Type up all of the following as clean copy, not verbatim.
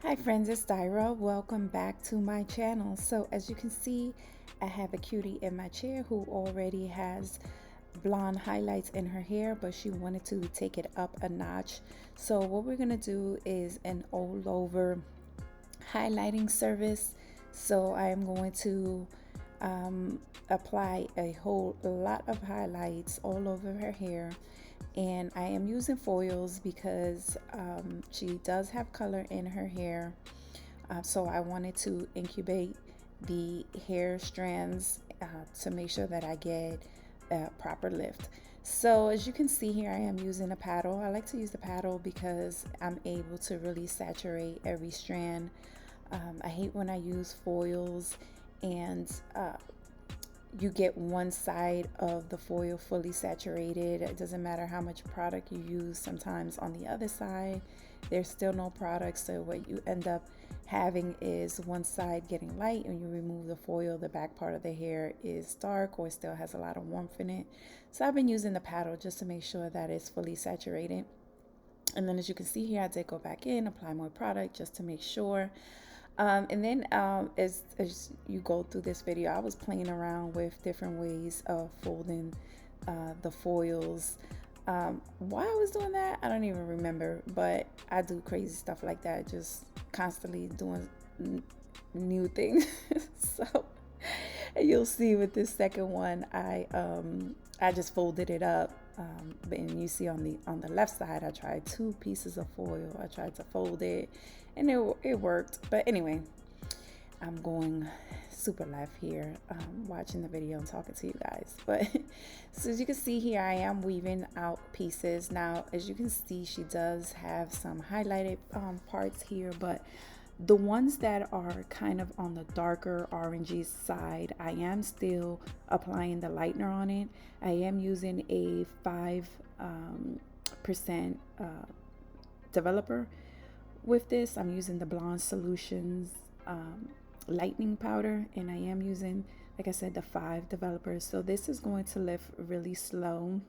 Hi friends, it's Daira. Welcome back to my channel. So as you can see, I have a cutie in my chair who already has blonde highlights in her hair, but she wanted to take it up a notch. So what we're gonna do is an all over highlighting service. So I am going to apply a whole lot of highlights all over her hair, and I am using foils because she does have color in her hair. So I wanted to incubate the hair strands to make sure that I get a proper lift. So as you can see here, I am using a paddle. I like to use the paddle because I'm able to really saturate every strand. I hate when I use foils and you get one side of the foil fully saturated. It doesn't matter how much product you use. Sometimes on the other side there's still no product, so what you end up having is one side getting light. When you remove the foil, the back part of the hair is dark or still has a lot of warmth in it. So I've been using the paddle just to make sure that it's fully saturated. And then as you can see here, I did go back in, apply more product just to make sure. And then as you go through this video, I was playing around with different ways of folding the foils. Why I was doing that, I don't even remember, but I do crazy stuff like that, just constantly doing new things. So you'll see with this second one, I just folded it up. And you see on the left side, I tried two pieces of foil. I tried to fold it, and it worked. But anyway, I'm going super live here, watching the video and talking to you guys. But so as you can see here, I am weaving out pieces. Now, as you can see, she does have some highlighted parts here, but the ones that are kind of on the darker orangey side, I am still applying the lightener on it. I am using a 5% developer with this. I'm using the Blonde Solutions lightening powder, and I am using, like I said, the 5 developers. So this is going to lift really slow.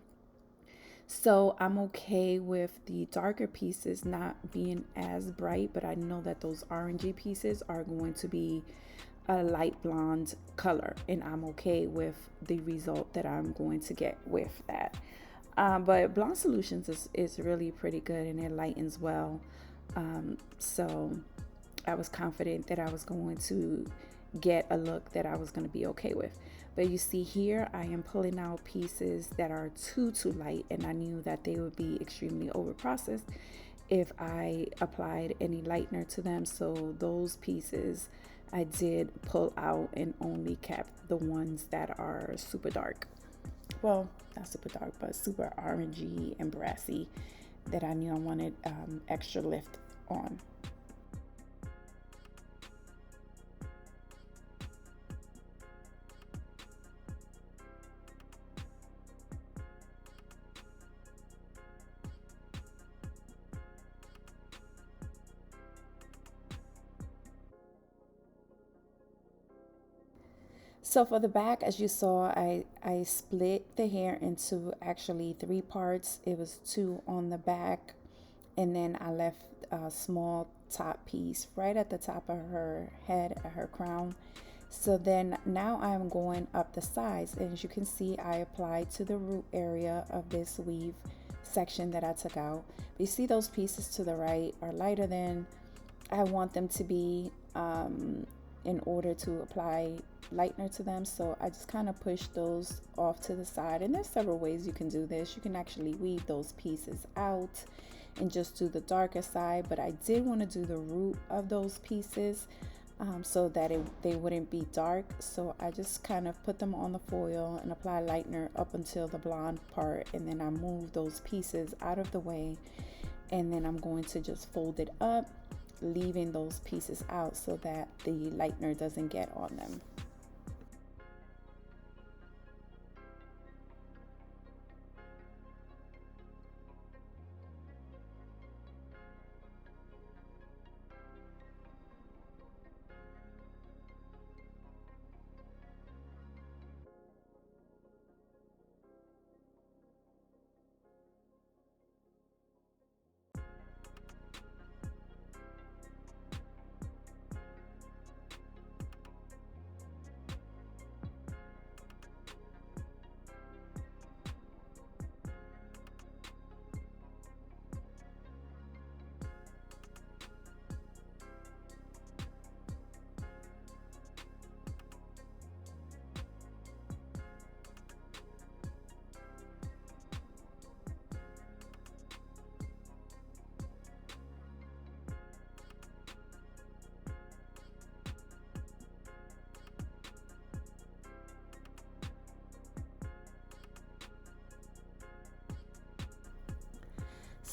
So I'm okay with the darker pieces not being as bright, but I know that those orangey pieces are going to be a light blonde color, and I'm okay with the result that I'm going to get with that. But Blonde Solutions is really pretty good, and it lightens well. So I was confident that I was going to get a look that I was going to be okay with. But you see here, I am pulling out pieces that are too light, and I knew that they would be extremely over processed if I applied any lightener to them. So those pieces I did pull out and only kept the ones that are super dark. Well, not super dark, but super orangey and brassy, that I knew I wanted extra lift on. So for the back, as you saw, I split the hair into actually 3 parts. It was 2 on the back, and then I left a small top piece right at the top of her head, her crown. So then now I'm going up the sides, and as you can see, I applied to the root area of this weave section that I took out. You see those pieces to the right are lighter than I want them to be, in order to apply lightener to them. So I just kind of push those off to the side, and there's several ways you can do this. You can actually weave those pieces out and just do the darker side, but I did want to do the root of those pieces so that they wouldn't be dark. So I just kind of put them on the foil and apply lightener up until the blonde part, and then I move those pieces out of the way, and then I'm going to just fold it up, leaving those pieces out so that the lightener doesn't get on them.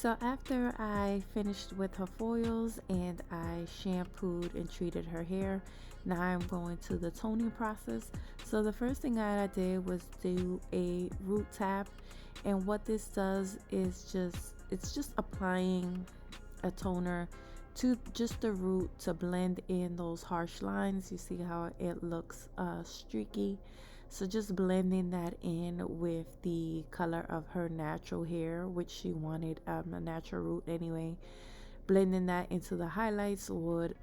So after I finished with her foils and I shampooed and treated her hair, now I'm going to the toning process. So the first thing that I did was do a root tap, and what this does is it's just applying a toner to just the root to blend in those harsh lines. You see how it looks streaky, so just blending that in with the color of her natural hair, which she wanted a natural root anyway. Blending that into the highlights would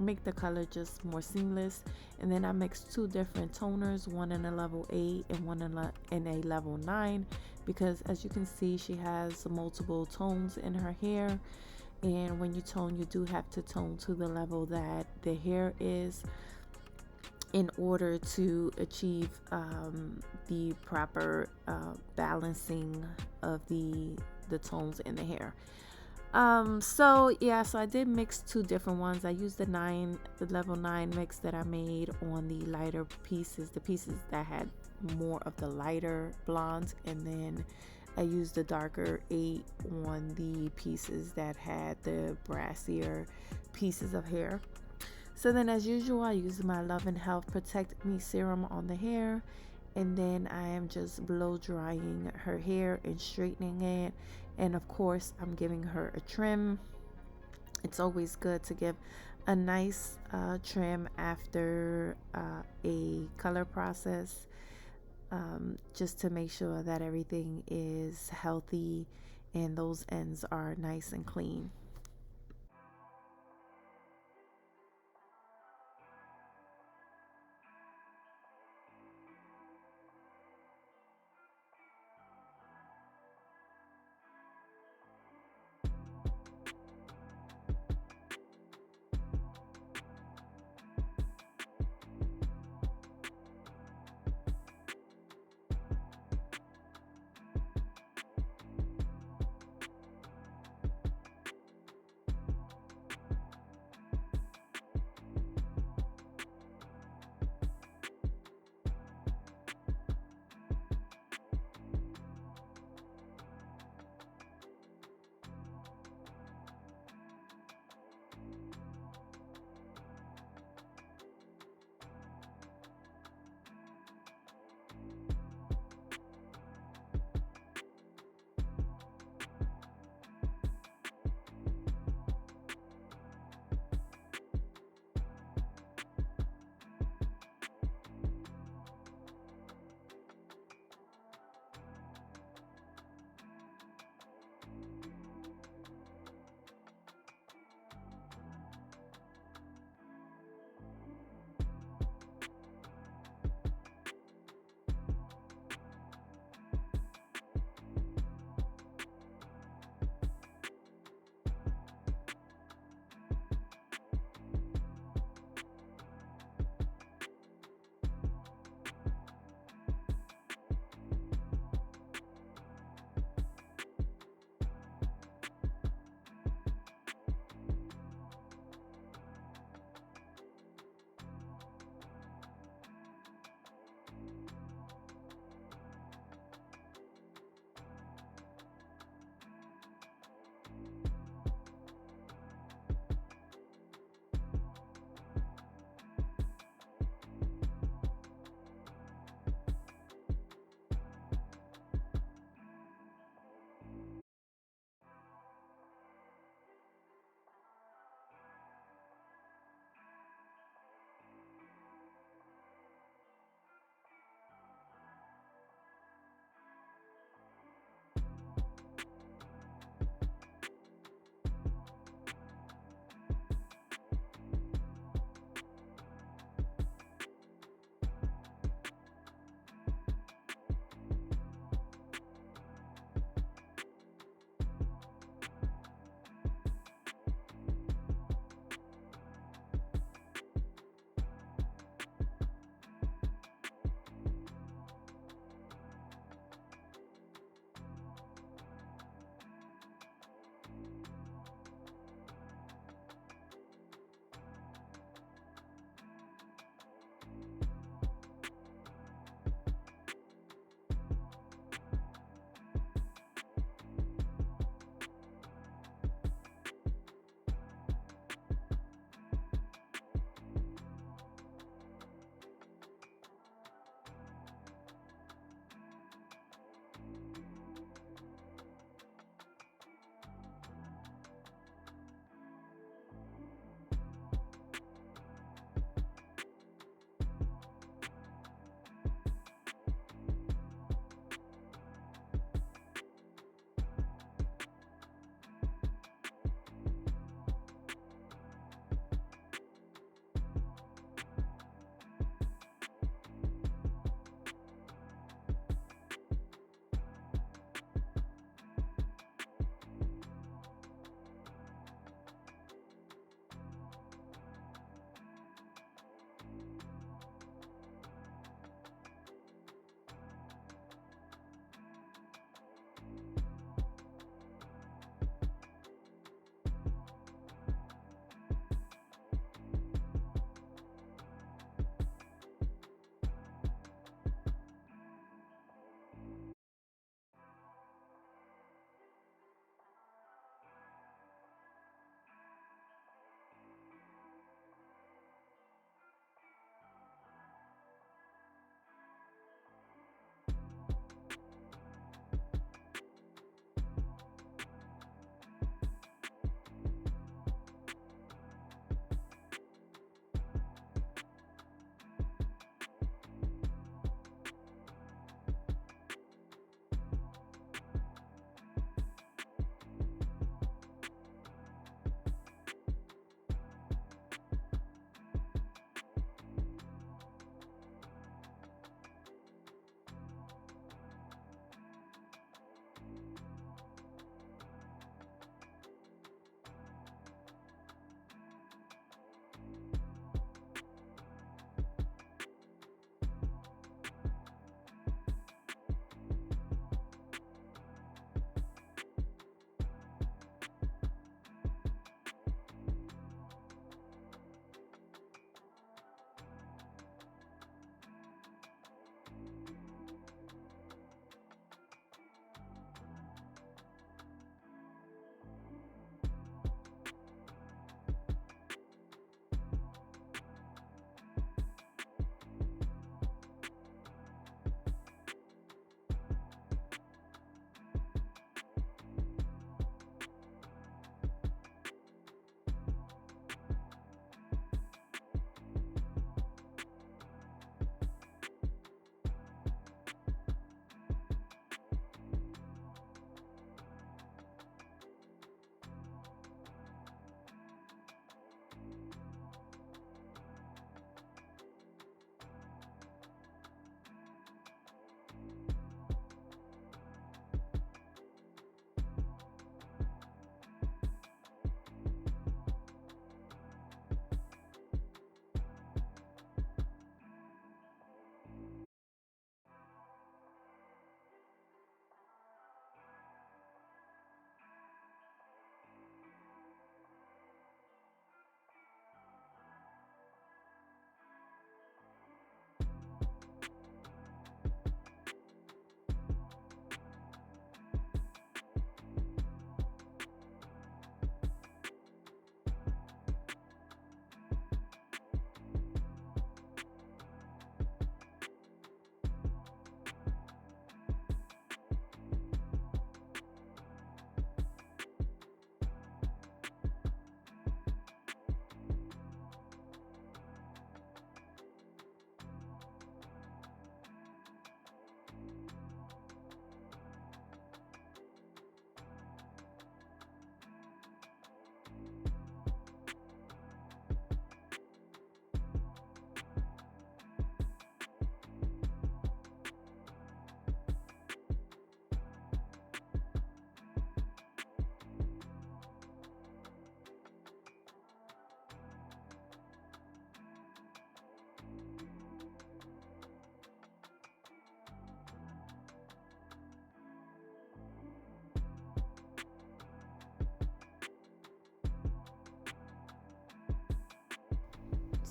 make the color just more seamless. And then I mixed two different toners, one in a level 8 and one in a level 9, because as you can see she has multiple tones in her hair, and when you tone you do have to tone to the level that the hair is in order to achieve the proper balancing of the tones in the hair. So yeah, so I did mix two different ones. I used the level 9 mix that I made on the lighter pieces, the pieces that had more of the lighter blonde, and then I used the darker 8 on the pieces that had the brassier pieces of hair. So then as usual, I use my Love and Health Protect Me serum on the hair, and then I am just blow drying her hair and straightening it. And of course I'm giving her a trim. It's always good to give a nice trim after a color process, just to make sure that everything is healthy and those ends are nice and clean.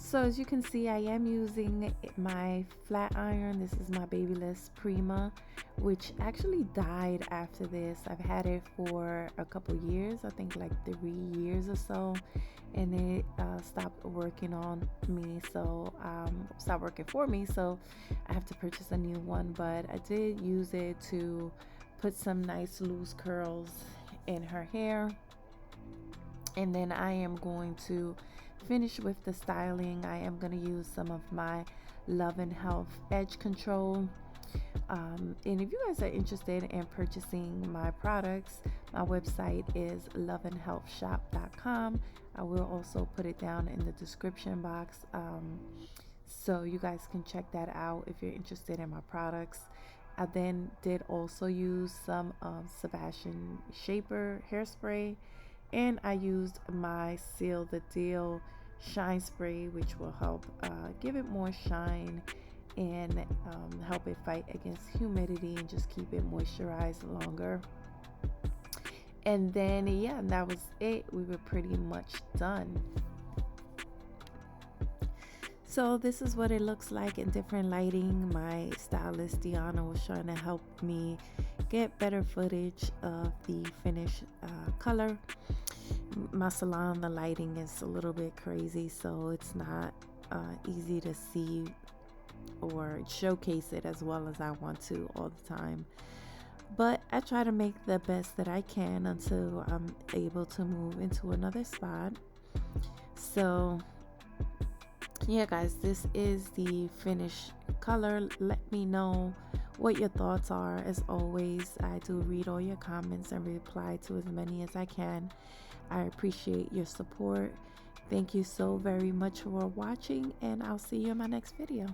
So as you can see, I am using my flat iron. This is my Babyless Prima, which actually died after this. I've had it for a couple years, I think like 3 years or so, and it stopped working on me, so stopped working for me, so I have to purchase a new one. But I did use it to put some nice loose curls in her hair, and then I am going to finish with the styling. I am going to use some of my Love and Health edge control. And if you guys are interested in purchasing my products, my website is loveandhealthshop.com. I will also put it down in the description box, so you guys can check that out if you're interested in my products. I then did also use some Sebastian Shaper hairspray, and I used my Seal the Deal shine spray, which will help give it more shine and help it fight against humidity and just keep it moisturized longer. And then yeah, that was it. We were pretty much done. So this is what it looks like in different lighting. My stylist Deanna was trying to help me get better footage of the finished color. My salon, the lighting is a little bit crazy, so it's not easy to see or showcase it as well as I want to all the time. But I try to make the best that I can until I'm able to move into another spot. So yeah guys, this is the finished color. Let me know what your thoughts are. As always, I do read all your comments and reply to as many as I can. I appreciate your support. Thank you so very much for watching, and I'll see you in my next video.